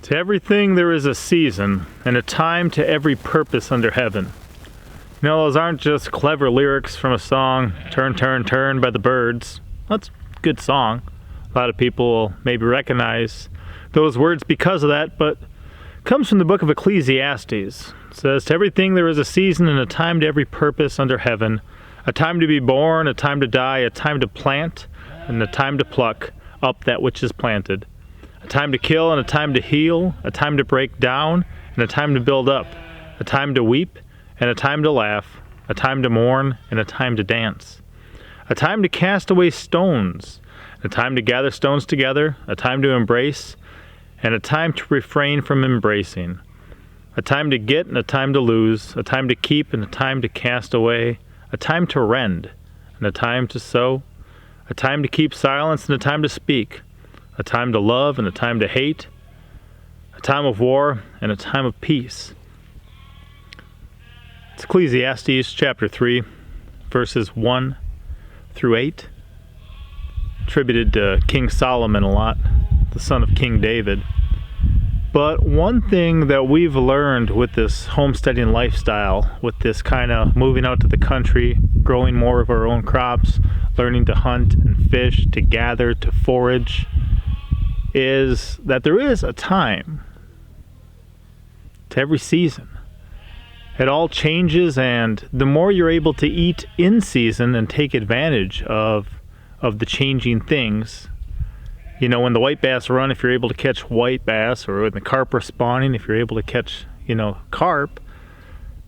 To everything there is a season, and a time to every purpose under heaven. You know, those aren't just clever lyrics from a song, Turn, Turn, Turn by the Byrds. That's a good song. A lot of people will maybe recognize those words because of that, but it comes from the book of Ecclesiastes. It says, to everything there is a season and a time to every purpose under heaven, a time to be born, a time to die, a time to plant, and a time to pluck up that which is planted. A time to kill and a time to heal, a time to break down and a time to build up, a time to weep and a time to laugh, a time to mourn and a time to dance, a time to cast away stones, a time to gather stones together, a time to embrace and a time to refrain from embracing, a time to get and a time to lose, a time to keep and a time to cast away, a time to rend and a time to sow, a time to keep silence and a time to speak, a time to love and a time to hate, a time of war and a time of peace. It's Ecclesiastes chapter 3, verses 1 through 8, attributed to King Solomon a lot, the son of King David. But one thing that we've learned with this homesteading lifestyle, with this kind of moving out to the country, growing more of our own crops, learning to hunt and fish, to gather, to forage, is that there is a time to every season. It all changes, and the more you're able to eat in season and take advantage of the changing things, you know, when the white bass run, if you're able to catch white bass, or when the carp are spawning, if you're able to catch, carp,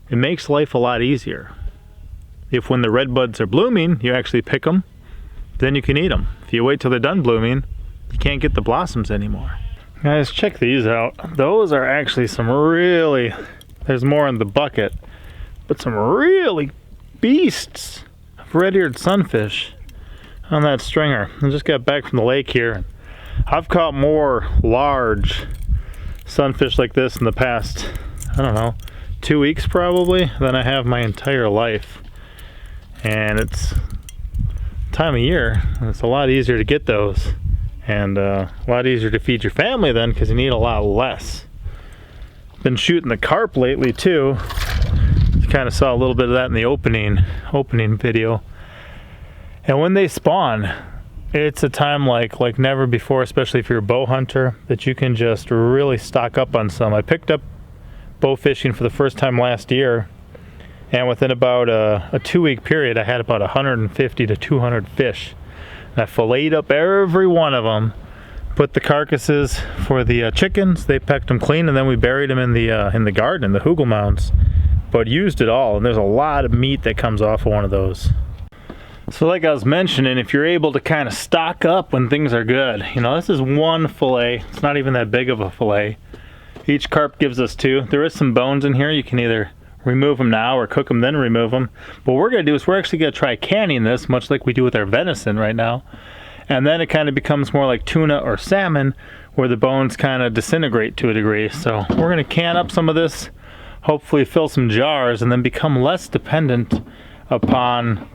it makes life a lot easier. If when the red buds are blooming, you actually pick them, then you can eat them. If you wait till they're done blooming, you can't get the blossoms anymore. Guys, check these out. Those are actually there's more in the bucket, but some really beasts of red-eared sunfish on that stringer. I just got back from the lake here. I've caught more large sunfish like this in the past, 2 weeks probably, than I have my entire life. And it's time of year, and it's a lot easier to get those. And a lot easier to feed your family then, because you need a lot less. Been shooting the carp lately too. You kind of saw a little bit of that in the opening video. And when they spawn, it's a time like never before, especially if you're a bow hunter, that you can just really stock up on some. I picked up bow fishing for the first time last year, and within about a 2-week period, I had about 150 to 200 fish. I filleted up every one of them, put the carcasses for the chickens, they pecked them clean, and then we buried them in the garden, in the hugel mounds. But used it all, and there's a lot of meat that comes off of one of those. So like I was mentioning, if you're able to kind of stock up when things are good, this is one fillet. It's not even that big of a fillet. Each carp gives us 2. There is some bones in here. You can either remove them now or cook them then remove them. But what we're going to do is we're actually going to try canning this, much like we do with our venison right now. And then it kind of becomes more like tuna or salmon, where the bones kind of disintegrate to a degree. So we're going to can up some of this, hopefully fill some jars, and then become less dependent upon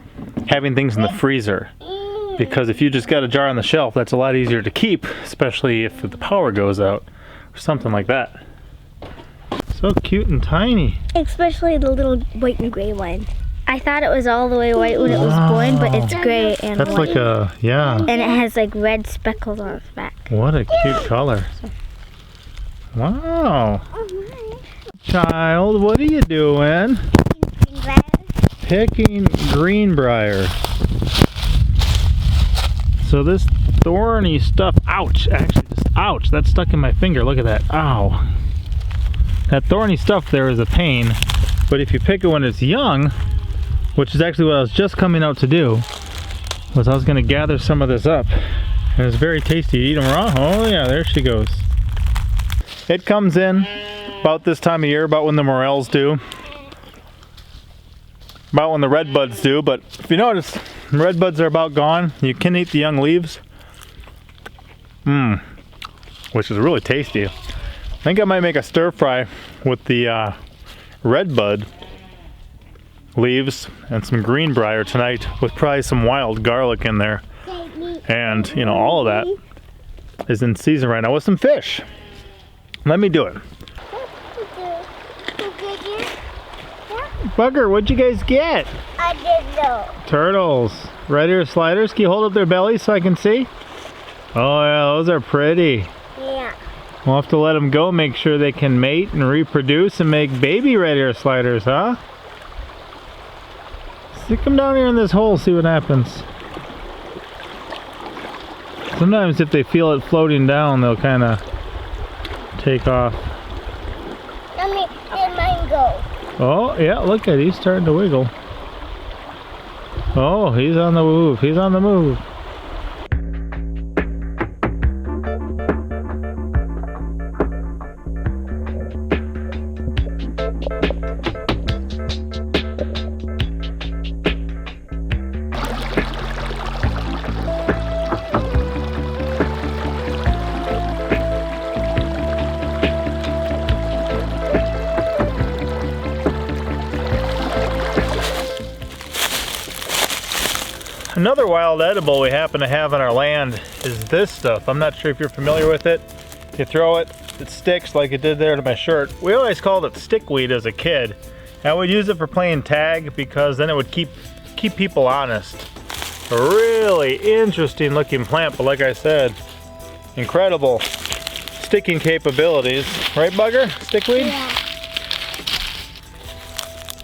having things in the freezer. Because if you just got a jar on the shelf, that's a lot easier to keep, especially if the power goes out or something like that. So cute and tiny. Especially the little white and gray one. I thought it was all the way white when it was born, but it's gray and that's white. That's And it has like red speckles on its back. What a cute color. Wow. Child, what are you doing? Picking greenbrier. So this thorny stuff, ouch, that stuck in my finger, look at that, ow. That thorny stuff there is a pain, but if you pick it when it's young, which is actually what I was just coming out to do, was I was going to gather some of this up. And it's very tasty. You eat them raw? Oh yeah, there she goes. It comes in about this time of year, about when the morels do. About when the red buds do, but if you notice, the red buds are about gone. You can eat the young leaves. Which is really tasty. I think I might make a stir fry with the red bud leaves and some greenbrier tonight, with probably some wild garlic in there. And all of that is in season right now with some fish. Let me do it. Bugger, what'd you guys get? I didn't know. Turtles. Red ear sliders. Can you hold up their bellies so I can see? Oh yeah, those are pretty. Yeah. We'll have to let them go, make sure they can mate and reproduce and make baby red ear sliders, huh? Stick them down here in this hole, see what happens. Sometimes if they feel it floating down, they'll kind of take off. Let mine go. Oh, yeah, look at it. He's starting to wiggle. Oh, he's on the move. He's on the move. Another wild edible we happen to have on our land is this stuff. I'm not sure if you're familiar with it. You throw it, it sticks like it did there to my shirt. We always called it stickweed as a kid. I would use it for playing tag because then it would keep people honest. A really interesting looking plant, but like I said, incredible sticking capabilities. Right, Bugger? Stickweed? Yeah.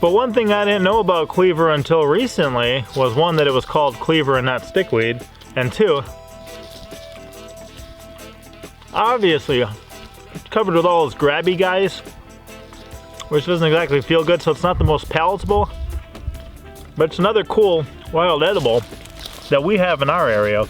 But one thing I didn't know about cleaver until recently was one, that it was called cleaver and not stickweed, and two, obviously it's covered with all those grabby guys, which doesn't exactly feel good, so it's not the most palatable, but it's another cool wild edible that we have in our area.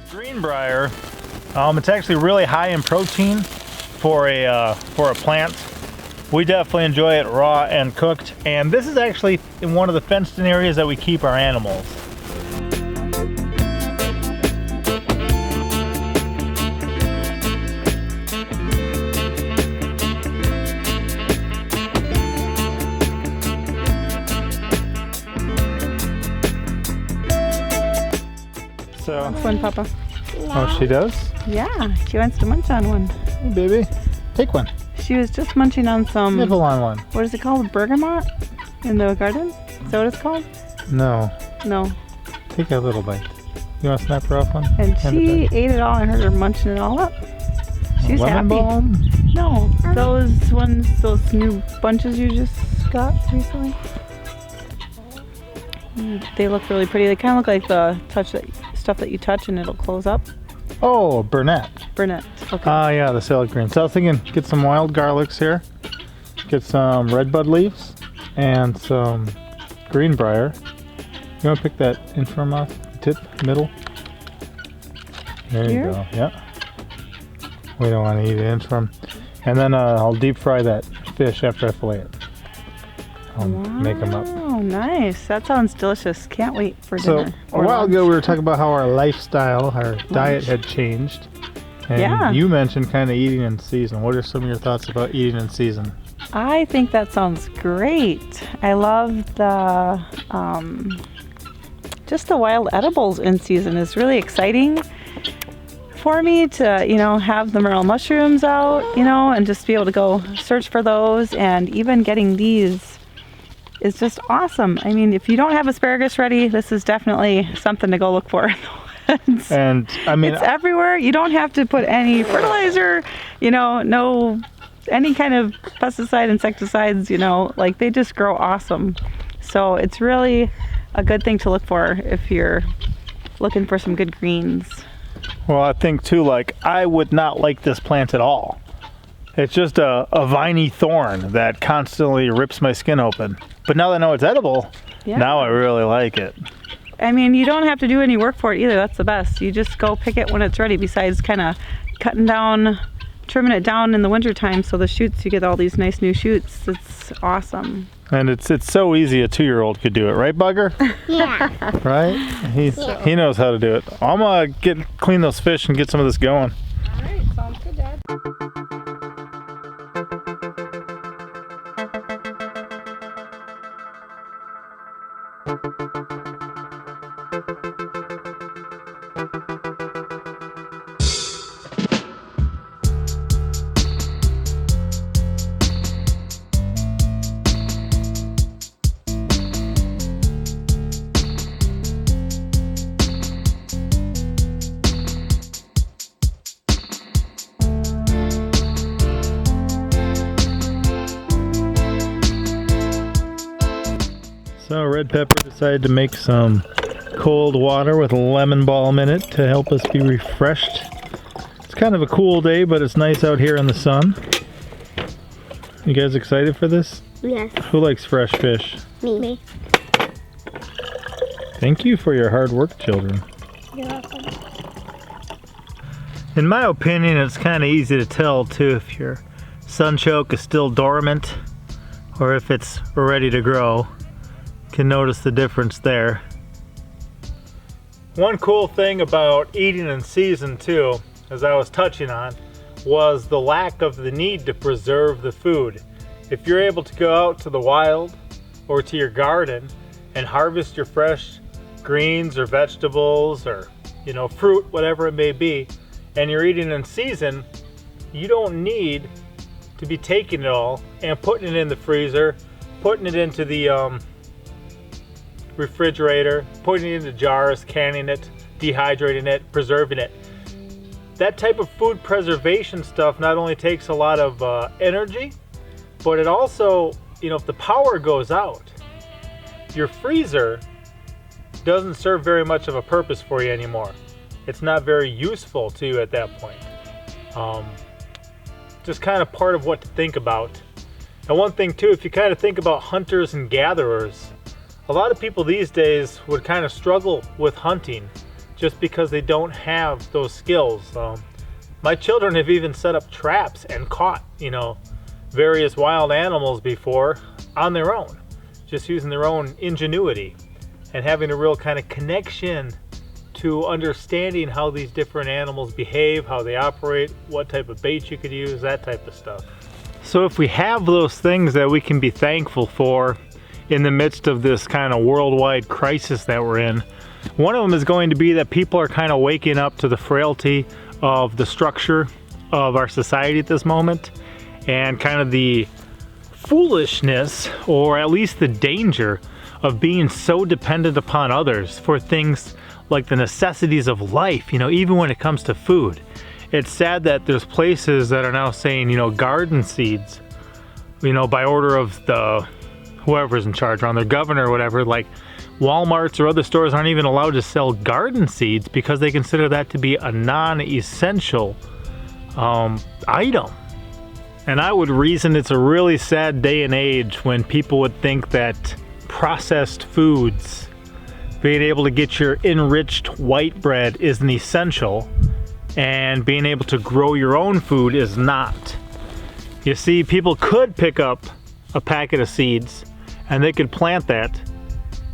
Greenbrier, it's actually really high in protein for a plant. We definitely enjoy it raw and cooked, and this is actually in one of the fenced-in areas that we keep our animals. So, That's one, Papa. oh, she does? Yeah, she wants to munch on one. Hey, baby, take one. She was just munching on some, Nibble on one. what is it called, bergamot in the garden? Is that what it's called? No, No. take a little bite. You want to snap her off one? And Hand she it back. ate it all. I heard her munching it all up. She's Lemon happy. balm? No, those ones, those new bunches you just got recently. They look really pretty. They kind of look like the stuff that you touch and it'll close up. Oh, Burnett. Burnett. Okay. Ah, yeah, the salad green. So I was thinking, get some wild garlics here, get some redbud leaves, and some greenbrier. You want to pick that in from us? Tip, middle. There Here? you go. Yeah. We don't want to eat it in from. And then I'll deep fry that fish after I fillet it. I'll make them up. Oh, nice. That sounds delicious. Can't wait for So dinner. a while ago we were talking about how our lifestyle, our diet had changed. And Yeah. you mentioned kind of eating in season. What are some of your thoughts about eating in season? I think that sounds great. I love the just the wild edibles in season is really exciting for me to, have the morel mushrooms out, and just be able to go search for those, and even getting these is just awesome. I mean, if you don't have asparagus ready, this is definitely something to go look for. And I mean, It's everywhere. You don't have to put any fertilizer, no any kind of pesticide, insecticides, like they just grow awesome. So it's really a good thing to look for if you're looking for some good greens. well, I think too, like, I would not like this plant at all. It's just a viney thorn that constantly rips my skin open. But now that I know it's edible, Yeah. now I really like it. I mean, you don't have to do any work for it either. That's the best. You just go pick it when it's ready, besides kind of cutting down, trimming it down in the wintertime so the shoots, you get all these nice new shoots. It's awesome. And it's so easy a 2-year-old could do it, right, Bugger? Yeah. Right? He knows how to do it. I'm gonna clean those fish and get some of this going. All right, sounds good, Dad. So Red Pepper decided to make some cold water with lemon balm in it to help us be refreshed. It's kind of a cool day, but it's nice out here in the sun. You guys excited for this? Yes. Who likes fresh fish? Me. Thank you for your hard work, children. You're welcome. In my opinion, it's kind of easy to tell too if your sunchoke is still dormant or if it's ready to grow. Can notice the difference there. One cool thing about eating in season too, as I was touching on, was the lack of the need to preserve the food. If you're able to go out to the wild or to your garden and harvest your fresh greens or vegetables or fruit, whatever it may be, and you're eating in season, you don't need to be taking it all and putting it in the freezer, putting it into the refrigerator, putting it into jars, canning it, dehydrating it, preserving it. That type of food preservation stuff not only takes a lot of energy, but it also, if the power goes out, your freezer doesn't serve very much of a purpose for you anymore. It's not very useful to you at that point. Just kind of part of what to think about. And one thing too, if you kind of think about hunters and gatherers, a lot of people these days would kind of struggle with hunting just because they don't have those skills. My children have even set up traps and caught, various wild animals before on their own, just using their own ingenuity and having a real kind of connection to understanding how these different animals behave, how they operate, what type of bait you could use, that type of stuff. So if we have those things that we can be thankful for in the midst of this kind of worldwide crisis that we're in, one of them is going to be that people are kind of waking up to the frailty of the structure of our society at this moment and kind of the foolishness, or at least the danger, of being so dependent upon others for things like the necessities of life, even when it comes to food. It's sad that there's places that are now saying, garden seeds, by order of the whoever's in charge, around their governor or whatever, like Walmarts or other stores aren't even allowed to sell garden seeds because they consider that to be a non-essential item. And I would reason it's a really sad day and age when people would think that processed foods, being able to get your enriched white bread, is an essential, and being able to grow your own food is not. You see, people could pick up a packet of seeds and they could plant that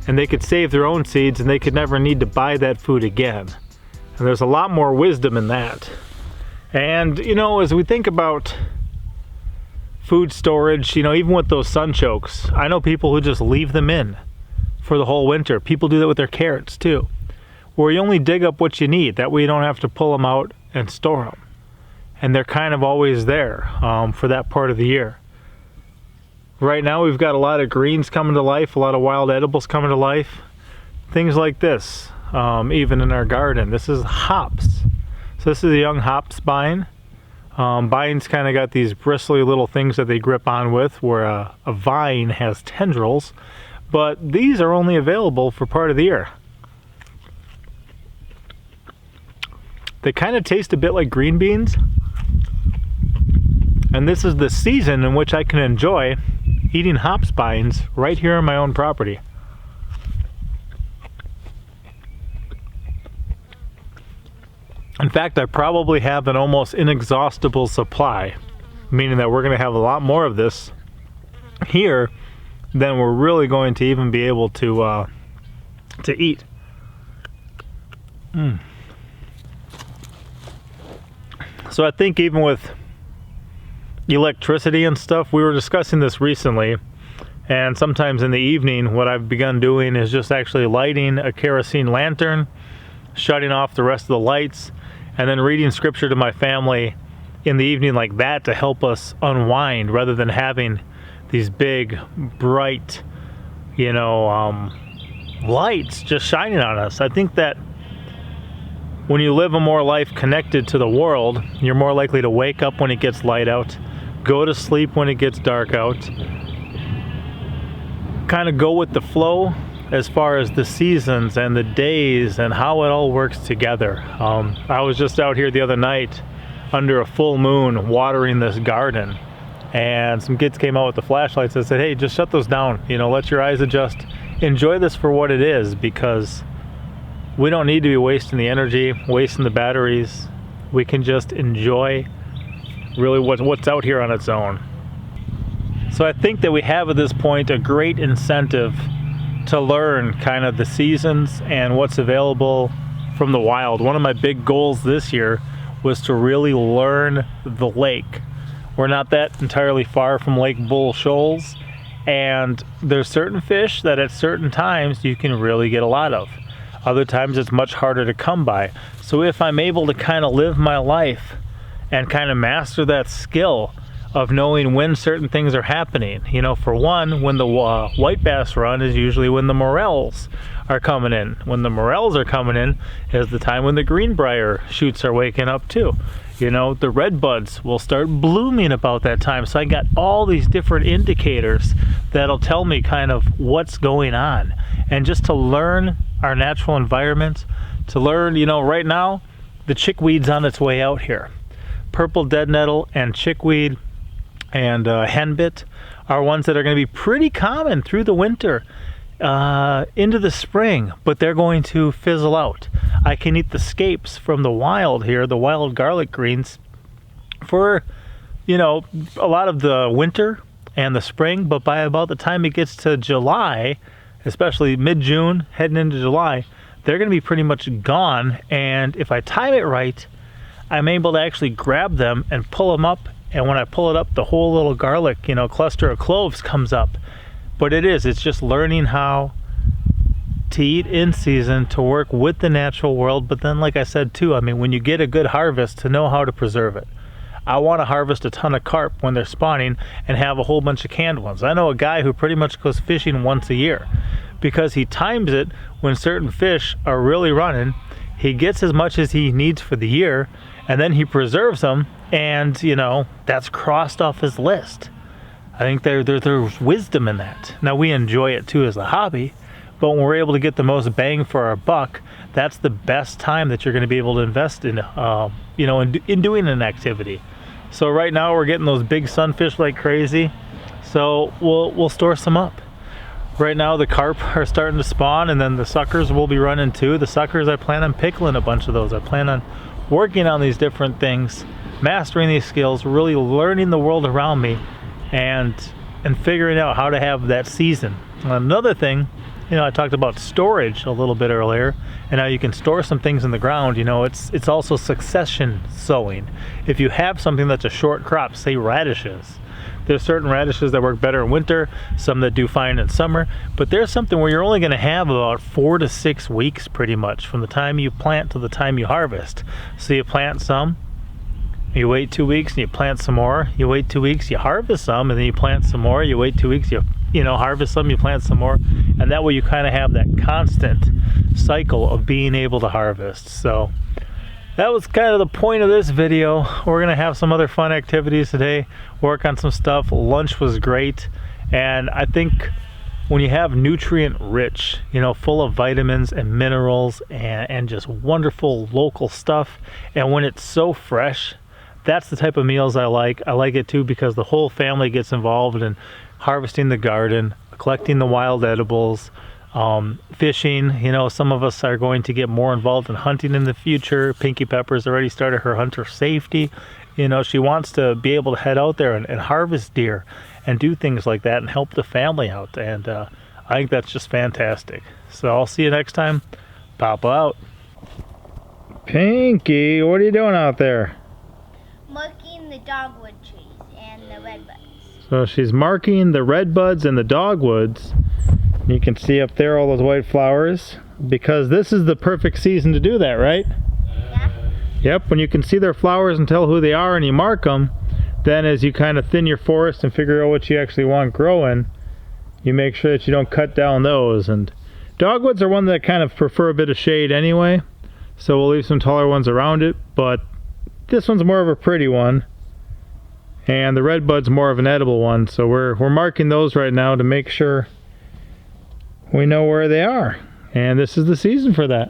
and they could save their own seeds and they could never need to buy that food again. And there's a lot more wisdom in that. And as we think about food storage, even with those sunchokes, I know people who just leave them in for the whole winter. People do that with their carrots too, where you only dig up what you need. That way you don't have to pull them out and store them. And they're kind of always there for that part of the year. Right now we've got a lot of greens coming to life, a lot of wild edibles coming to life. Things like this, even in our garden. This is hops. So this is a young hops vine. Vines kind of got these bristly little things that they grip on with, where a vine has tendrils. But these are only available for part of the year. They kind of taste a bit like green beans. And this is the season in which I can enjoy eating hops vines right here on my own property. In fact, I probably have an almost inexhaustible supply, meaning that we're going to have a lot more of this here than we're really going to even be able to eat. So I think even with electricity and stuff, we were discussing this recently, and sometimes in the evening what I've begun doing is just actually lighting a kerosene lantern, shutting off the rest of the lights, and then reading scripture to my family in the evening like that to help us unwind, rather than having these big bright lights just shining on us. I think that when you live a more life connected to the world, you're more likely to wake up when it gets light out, go to sleep when it gets dark out, kind of go with the flow as far as the seasons and the days and how it all works together. I was just out here the other night under a full moon watering this garden, and some kids came out with the flashlights and said, hey, just shut those down, let your eyes adjust, enjoy this for what it is, because we don't need to be wasting the energy, wasting the batteries. We can just enjoy really what's out here on its own. So I think that we have at this point a great incentive to learn kind of the seasons and what's available from the wild. One of my big goals this year was to really learn the lake. We're not that entirely far from Lake Bull Shoals, and there's certain fish that at certain times you can really get a lot of. Other times it's much harder to come by. So if I'm able to kind of live my life and kind of master that skill of knowing when certain things are happening. For one, when the white bass run is usually when the morels are coming in. When the morels are coming in is the time when the greenbrier shoots are waking up too. The red buds will start blooming about that time. So I got all these different indicators that'll tell me kind of what's going on. And just to learn our natural environment, to learn, right now, the chickweed's on its way out here. Purple dead nettle and chickweed and henbit are ones that are going to be pretty common through the winter into the spring, but they're going to fizzle out. I can eat the scapes from the wild here, the wild garlic greens, for a lot of the winter and the spring, but by about the time it gets to July, especially mid-June heading into July, they're going to be pretty much gone. And if I time it right, I'm able to actually grab them and pull them up, and when I pull it up, the whole little garlic cluster of cloves comes up. But it's just learning how to eat in season, to work with the natural world. But then, like I said too, when you get a good harvest, to know how to preserve it. I want to harvest a ton of carp when they're spawning and have a whole bunch of canned ones. I know a guy who pretty much goes fishing once a year because he times it when certain fish are really running. He gets as much as he needs for the year, and then he preserves them, and that's crossed off his list. I think there's wisdom in that. Now, we enjoy it too as a hobby, but when we're able to get the most bang for our buck, that's the best time that you're going to be able to invest in in doing an activity. So right now we're getting those big sunfish like crazy, so we'll store some up. Right now the carp are starting to spawn, and then the suckers will be running too. The suckers, I plan on pickling a bunch of those. I plan on working on these different things, mastering these skills, really learning the world around me, and figuring out how to have that season. Another thing, I talked about storage a little bit earlier, and how you can store some things in the ground. It's also succession sowing. If you have something that's a short crop, say radishes, there's certain radishes that work better in winter, some that do fine in summer, but there's something where you're only going to have about 4 to 6 weeks pretty much from the time you plant to the time you harvest. So you plant some, you wait 2 weeks and you plant some more, you wait 2 weeks, you harvest some, and then you plant some more, you wait 2 weeks, you harvest some, you plant some more, and that way you kind of have that constant cycle of being able to harvest. So that was kind of the point of this video. We're gonna have some other fun activities today, work on some stuff. Lunch was great, and I think when you have nutrient rich, full of vitamins and minerals and just wonderful local stuff, and when it's so fresh, that's the type of meals I like. I like it too because the whole family gets involved in harvesting the garden, collecting the wild edibles, Fishing, you know, some of us are going to get more involved in hunting in the future. Pinky Pepper's already started her hunter safety. You know, she wants to be able to head out there and harvest deer and do things like that and help the family out. And I think that's just fantastic. So I'll see you next time. Papa out. Pinky, what are you doing out there? Marking the dogwood trees and the redbuds. So she's marking the redbuds and the dogwoods. You can see up there all those white flowers, because this is the perfect season to do that, right? Yeah. Yep, when you can see their flowers and tell who they are and you mark them, then as you kind of thin your forest and figure out what you actually want growing, you make sure that you don't cut down those. And dogwoods are one that kind of prefer a bit of shade anyway, so we'll leave some taller ones around it, but this one's more of a pretty one. And the redbud's more of an edible one, so we're marking those right now to make sure we know where they are. And this is the season for that.